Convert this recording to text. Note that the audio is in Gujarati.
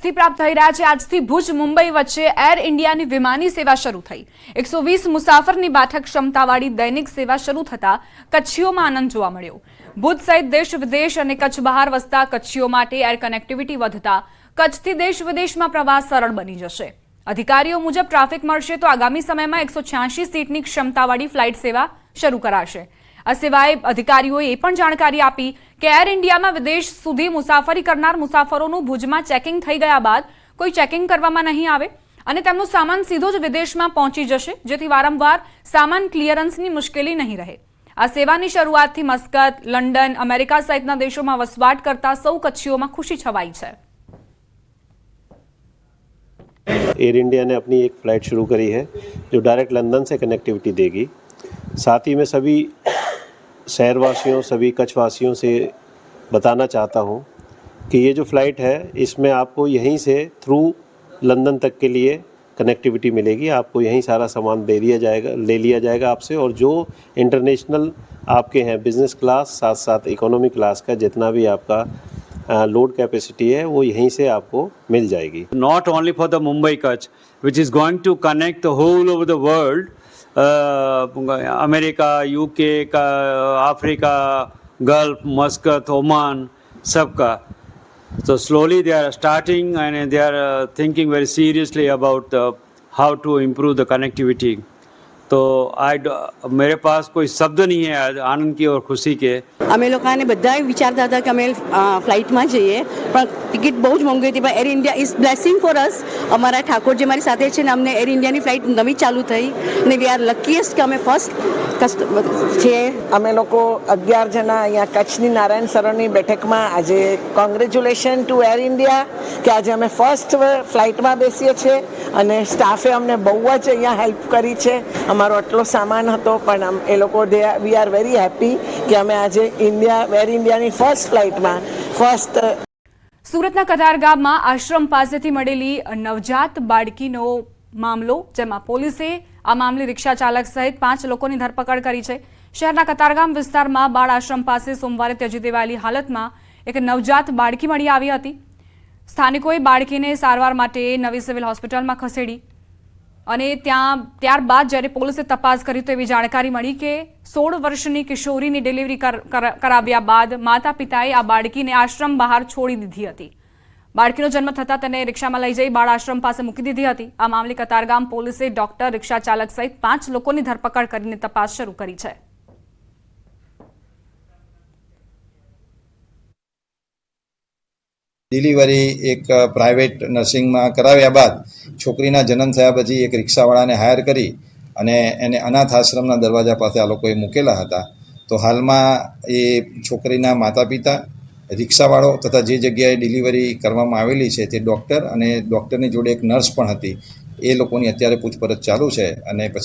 આજથી પ્રાપ્ત થઈ રહ્યા છે। આજથી ભુજ મુંબઈ વચ્ચે એર ઇન્ડિયાની વિમાની સેવા શરૂ થઈ। 120 મુસાફરની બેઠક ક્ષમતાવાળી દૈનિક સેવા શરૂ થતા કચ્છીઓમાં આનંદ જોવા મળ્યો। ભુજ સહિત દેશ વિદેશ અને કચ્છ બહાર વસતા કચ્છીઓ માટે એર કનેક્ટિવિટી વધતા કચ્છથી દેશ વિદેશમાં પ્રવાસ સરળ બની જશે। અધિકારીઓ મુજબ ટ્રાફિક મળશે તો આગામી સમયમાં 186 સીટની ક્ષમતાવાળી ફ્લાઇટ સેવા શરૂ કરાશે। આ સિવાય અધિકારીઓએ એ પણ જાણકારી આપી કે એર ઇન્ડિયામાં વિદેશ સુધી મુસાફરી કરનાર મુસાફરોનું ભુજમાં ચેકિંગ થઈ ગયા બાદ કોઈ ચેકિંગ કરવામાં નહીં આવે અને તેમનો સામાન સીધો જ વિદેશમાં પહોંચી જશે, જેથી વારંવાર સામાન ક્લિયરન્સની મુશ્કેલી નહીં રહે। આ સેવાની શરૂઆતથી મસ્કત, લંડન, અમેરિકા સહિતના દેશોમાં વસવાટ કરતા સૌ કચ્છીઓમાં ખુશી છવાઈ છે। एयर इंडिया ने अपनी एक फ़्लाइट शुरू करी है जो डायरेक्ट लंदन से कनेक्टिविटी देगी। साथ ही मैं सभी शहरवासियों, सभी कच्छवासियों से बताना चाहता हूँ कि ये जो फ़्लाइट है इसमें आपको यहीं से थ्रू लंदन तक के लिए कनेक्टिविटी मिलेगी। आपको यहीं सारा सामान ले लिया जाएगा आपसे, और जो इंटरनेशनल आपके हैं बिज़नेस क्लास साथ साथ इकोनॉमी क्लास का जितना भी आपका लोड कैपेसिटी है वो यहीं से आपको मिल जाएगी। Not only for the Mumbai Kutch, which is going to connect the whole over the world, America, UK, Africa, Gulf, Muscat, Oman, सबका। So slowly they are starting and they are thinking very seriously about how to improve the connectivity. तो मेरे पास कोई शब्द नहीं है आनंद की और खुशी के। અમે લોકોને બધા વિચારતા હતા કે અમે ફ્લાઇટમાં જઈએ, પણ ટિકિટ બહુ જ મોંઘી હતી। પણ air India is blessing for us. અમારા ઠાકોર જે મારી સાથે છે ને, અમને એર ઇન્ડિયાની ફ્લાઇટ નવી ચાલુ થઈ અને વી આર લકીએસ્ટ કે અમે ફર્સ્ટ કસ્ટમર છીએ। અમે લોકો 11 જણા અહીંયા કચ્છની નારાયણ સરોવરની બેઠકમાં આજે કોંગ્રેચ્યુલેશન ટુ એર ઇન્ડિયા કે આજે અમે ફર્સ્ટ ફ્લાઇટમાં બેસીએ છીએ અને સ્ટાફે અમને બહુ જ અહીંયા હેલ્પ કરી છે। અમારો આટલો સામાન હતો પણ એ લોકો વી આર વેરી હેપી કે અમે આજે એર ઇન્ડિયાની ફર્સ્ટ ફ્લાઇટમાં ફર્સ્ટ। સુરતના કતારગામમાં આશ્રમ પાસેથી મળેલી નવજાત બાળકીનો મામલો, જેમાં પોલીસે આ મામલે રિક્ષા ચાલક સહિત 5 લોકોની ધરપકડ કરી છે। શહેરના કતારગામ વિસ્તારમાં બાળ આશ્રમ પાસે સોમવારે ત્યજી દેવાયેલી હાલતમાં એક નવજાત બાળકી મળી આવી હતી। સ્થાનિકોએ બાળકીને સારવાર માટે નવી સિવિલ હોસ્પિટલમાં ખસેડી અને ત્યારબાદ જ્યારે પોલીસે તપાસ કરી તો એવી જાણકારી મળી કે 16 વર્ષની કિશોરીની ડિલિવરી કરાવ્યા બાદ માતા પિતાએ આ બાળકીને આશ્રમ બહાર છોડી દીધી હતી। બાળકીનો જન્મ થતાં તેને રિક્ષામાં લઈ જઈ બાળ આશ્રમ પાસે મૂકી દીધી હતી। આ મામલે કતારગામ પોલીસે ડોક્ટર, રિક્ષા ચાલક સહિત 5 લોકોની ધરપકડ કરીને તપાસ શરૂ કરી છે। ડિલિવરી એક પ્રાઇવેટ નર્સિંગમાં કરાવ્યા બાદ છોકરીના જન્મ થયા પછી એક રિક્ષાવાળાને હાયર કરી અને એને અનાથ આશ્રમના દરવાજા પાસે આ લોકોએ મૂકેલા હતા। તો હાલમાં એ છોકરીના માતા પિતા, રિક્ષાવાળો તથા જે જગ્યાએ ડિલિવરી કરવામાં આવેલી છે તે ડૉક્ટર અને ડૉક્ટરની જોડે એક નર્સ પણ હતી, એ લોકોની અત્યારે પૂછપરછ ચાલુ છે અને પછી